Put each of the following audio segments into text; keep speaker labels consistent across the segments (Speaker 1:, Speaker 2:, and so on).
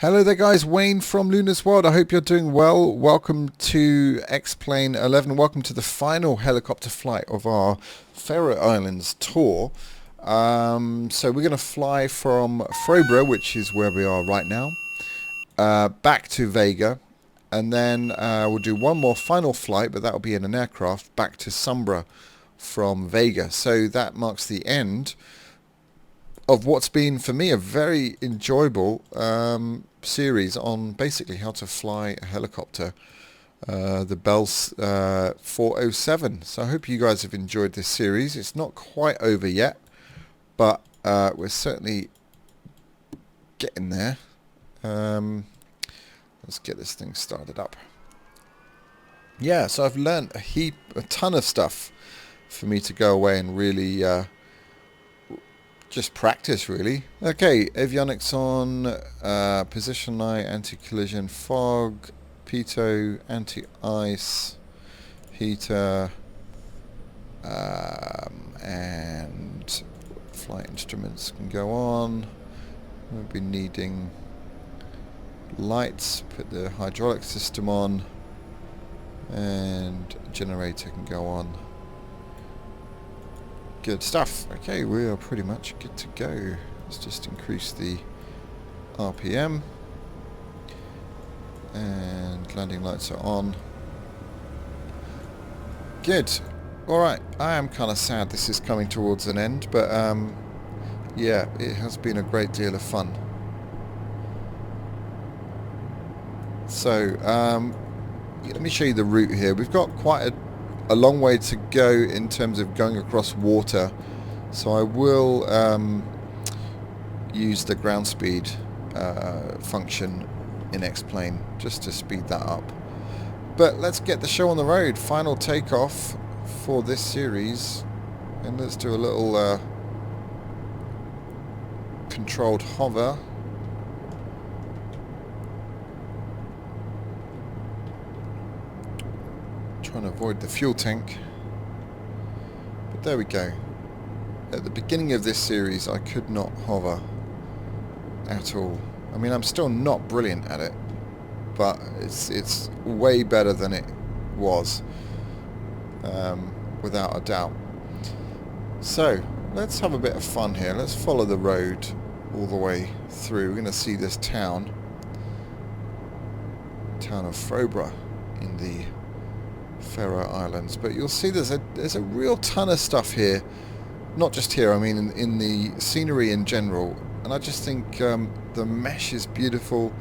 Speaker 1: Hello there guys, Wayne from Luna's World. I hope you're doing well. Welcome to X-Plane 11. Welcome to the final helicopter flight of our Faroe Islands tour. So we're going to fly from Faroe, which is where we are right now, back to Vega. And then we'll do one more final flight, but that will be in an aircraft, back to Sumburgh from Vega. So that marks the end of what's been, for me, a very enjoyable series on basically how to fly a helicopter, the Bell 407. So I hope you guys have enjoyed this series. It's not quite over yet, but we're certainly getting there. Let's get this thing started up. Yeah, so I've learned a ton of stuff for me to go away and really just practice, really. Okay, avionics on, position light, anti-collision, fog, pitot, anti-ice, heater, and flight instruments can go on. We'll be needing lights, put the hydraulic system on, and generator can go on. Good stuff. Okay, we are pretty much good to go. Let's just increase the RPM. And landing lights are on. Good. Alright, I am kind of sad this is coming towards an end, but yeah, it has been a great deal of fun. So, let me show you the route here. We've got quite a long way to go in terms of going across water, so I will use the ground speed function in X-Plane just to speed that up. But let's get the show on the road. Final takeoff for this series, and let's do a little controlled hover. Trying to avoid the fuel tank, but there we go. At the beginning of this series I could not hover at all. I mean, I'm still not brilliant at it, but it's way better than it was, without a doubt. So let's have a bit of fun here. Let's follow the road all the way through. We're going to see this town of Faroe in the Faroe Islands, but you'll see there's a real ton of stuff here, not just here, I mean in the scenery in general, and I just think the mesh is beautiful,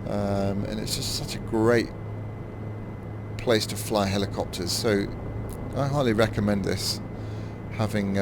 Speaker 1: and it's just such a great place to fly helicopters. So I highly recommend this, having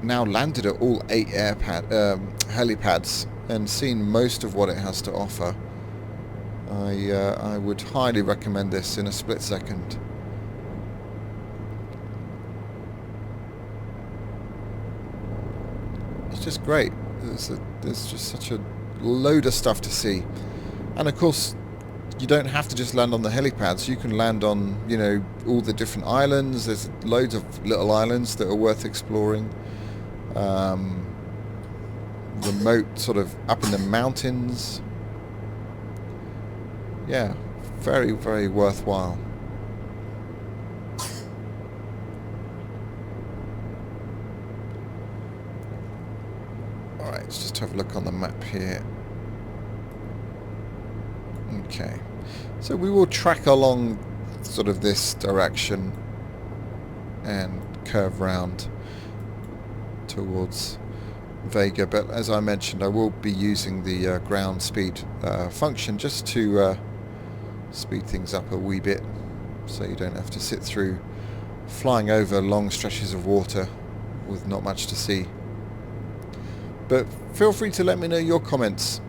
Speaker 1: now landed at all 8 helipads and seen most of what it has to offer. I would highly recommend this in a split second. It's just great. There's just such a load of stuff to see, and of course you don't have to just land on the helipads. You can land on, you know, all the different islands. There's loads of little islands that are worth exploring. Remote, sort of up in the mountains. Yeah, very, very worthwhile. Alright, let's just have a look on the map here. Okay, so we will track along sort of this direction and curve round towards Vega, but as I mentioned, I will be using the ground speed function just to speed things up a wee bit, so you don't have to sit through flying over long stretches of water with not much to see. But feel free to let me know your comments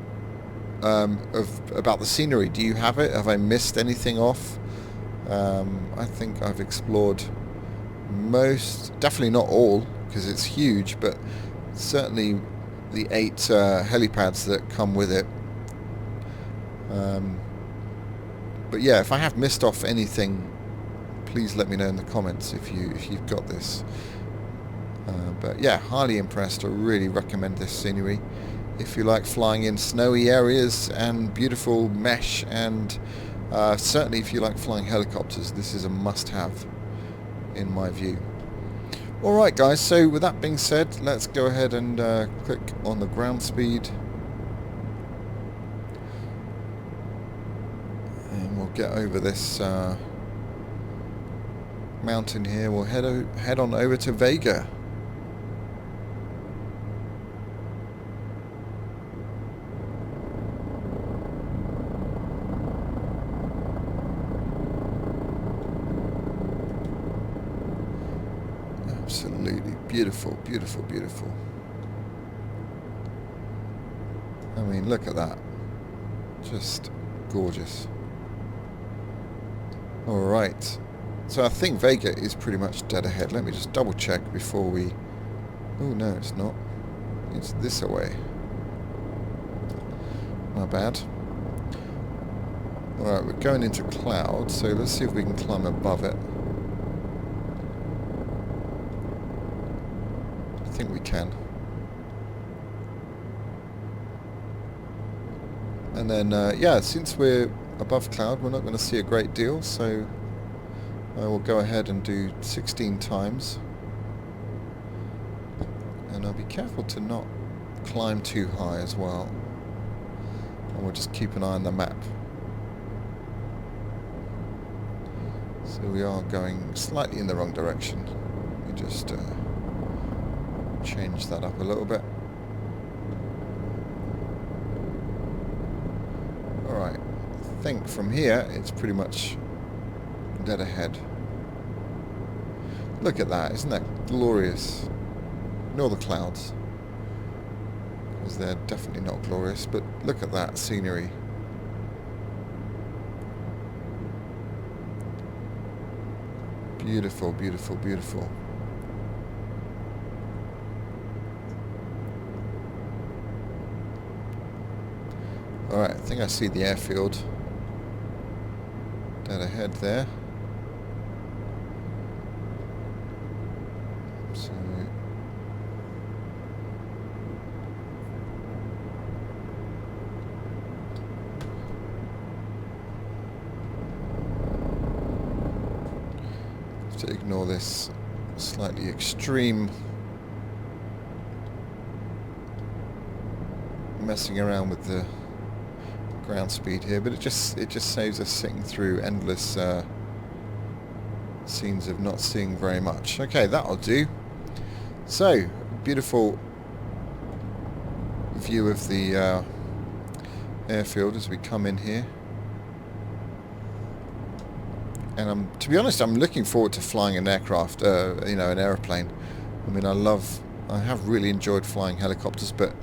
Speaker 1: about the scenery. Do you have it? Have I missed anything off? I think I've explored most, definitely not all because it's huge, but certainly the 8 helipads that come with it. But yeah, if I have missed off anything, please let me know in the comments if you've got this. But yeah, highly impressed. I really recommend this scenery. if you like flying in snowy areas and beautiful mesh, and certainly if you like flying helicopters, this is a must-have in my view. Alright guys, so with that being said, let's go ahead and click on the ground speed. And we'll get over this mountain here. We'll head on over to Vega. Absolutely beautiful, beautiful, beautiful. I mean, look at that. Just gorgeous. Alright. So I think Vega is pretty much dead ahead. Let me just double check before we... Oh no, it's not. It's this away. My bad. Alright, we're going into cloud, so let's see if we can climb above it. I think we can. And then, yeah, since we're above cloud, we're not going to see a great deal, so I will go ahead and do 16 times. And I'll be careful to not climb too high as well. And we'll just keep an eye on the map. So we are going slightly in the wrong direction. Let me just change that up a little bit. Alright, I think from here it's pretty much dead ahead. Look at that, isn't that glorious? Ignore the clouds, because they're definitely not glorious, but look at that scenery. Beautiful, beautiful, beautiful. Alright, I think I see the airfield dead ahead there. So have to ignore this slightly extreme messing around with the ground speed here, but it just saves us sitting through endless scenes of not seeing very much. Okay, that'll do. So, beautiful view of the airfield as we come in here. And to be honest, I'm looking forward to flying an aircraft, you know, an aeroplane. I mean, I have really enjoyed flying helicopters, but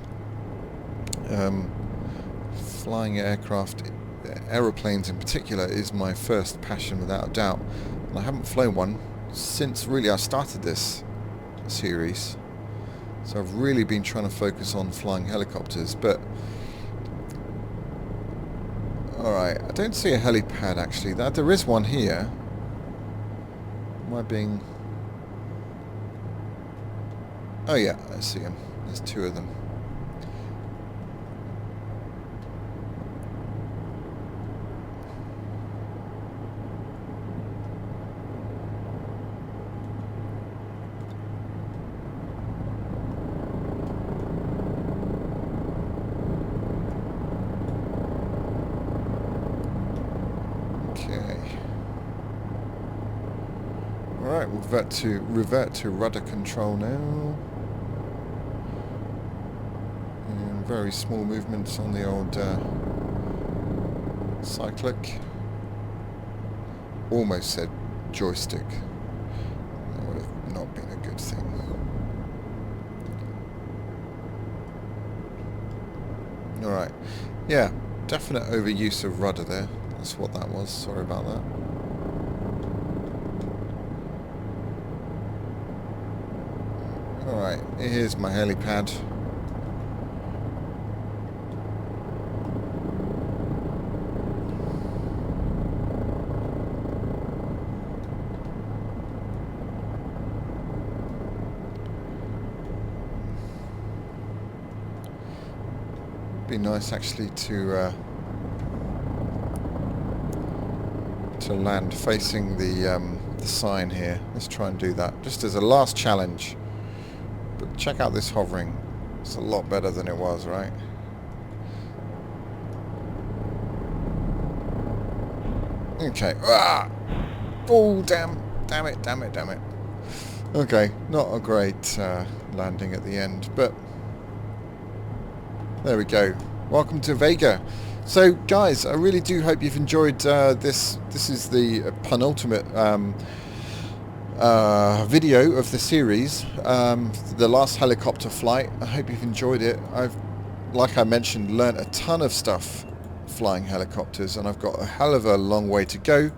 Speaker 1: flying aeroplanes in particular is my first passion without a doubt. And I haven't flown one since really I started this series. So I've really been trying to focus on flying helicopters, but alright, I don't see a helipad actually. There is one here. Am I being... Oh yeah, I see them. There's two of them. Alright, we'll revert to rudder control now. And very small movements on the old cyclic. Almost said joystick. That would have not been a good thing. Alright. Yeah, definite overuse of rudder there. That's what that was. Sorry about that. Alright, here's my helipad. be nice actually to land facing the sign here. Let's try and do that just as a last challenge. But check out this hovering. It's a lot better than it was, right? Okay. Ah! Oh, damn it. Okay, not a great landing at the end, but there we go. Welcome to Vega. So, guys, I really do hope you've enjoyed this. This is the penultimate video of the series, the last helicopter flight. I hope you've enjoyed it. I've, like I mentioned, learnt a ton of stuff flying helicopters, and I've got a hell of a long way to go.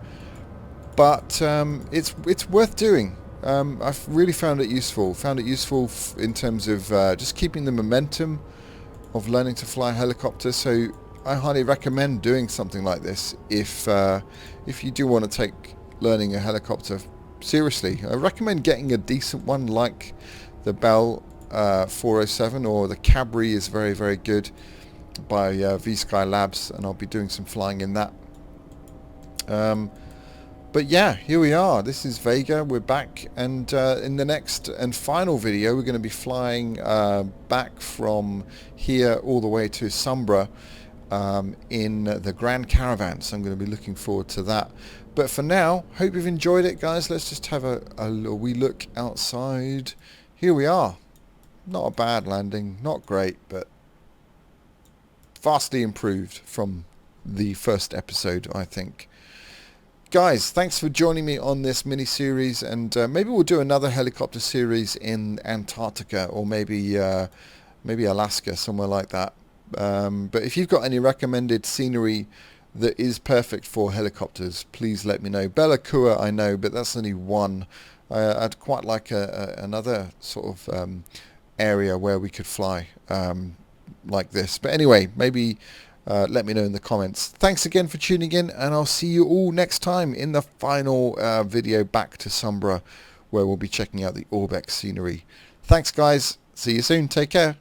Speaker 1: But it's worth doing. I've really found it useful. In terms of just keeping the momentum of learning to fly a helicopter. So I highly recommend doing something like this if you do want to take learning a helicopter seriously. I recommend getting a decent one like the Bell 407, or the Cabri is very, very good by V-Sky Labs, and I'll be doing some flying in that. But yeah, here we are. This is Vega. We're back, and in the next and final video, we're going to be flying back from here all the way to Sumburgh in the Grand Caravan. So I'm going to be looking forward to that. But for now, hope you've enjoyed it, guys. Let's just have a wee look outside. Here we are. Not a bad landing. Not great, but vastly improved from the first episode, I think. Guys, thanks for joining me on this mini-series, and maybe we'll do another helicopter series in Antarctica, or maybe Alaska, somewhere like that. But if you've got any recommended scenery that is perfect for helicopters, please let me know. Bella Cua I know, but that's only one. I'd quite like another sort of area where we could fly like this. But anyway, maybe let me know in the comments. Thanks again for tuning in, and I'll see you all next time in the final video back to Sumburgh, where we'll be checking out the Orbex scenery. Thanks, guys. See you soon. Take care.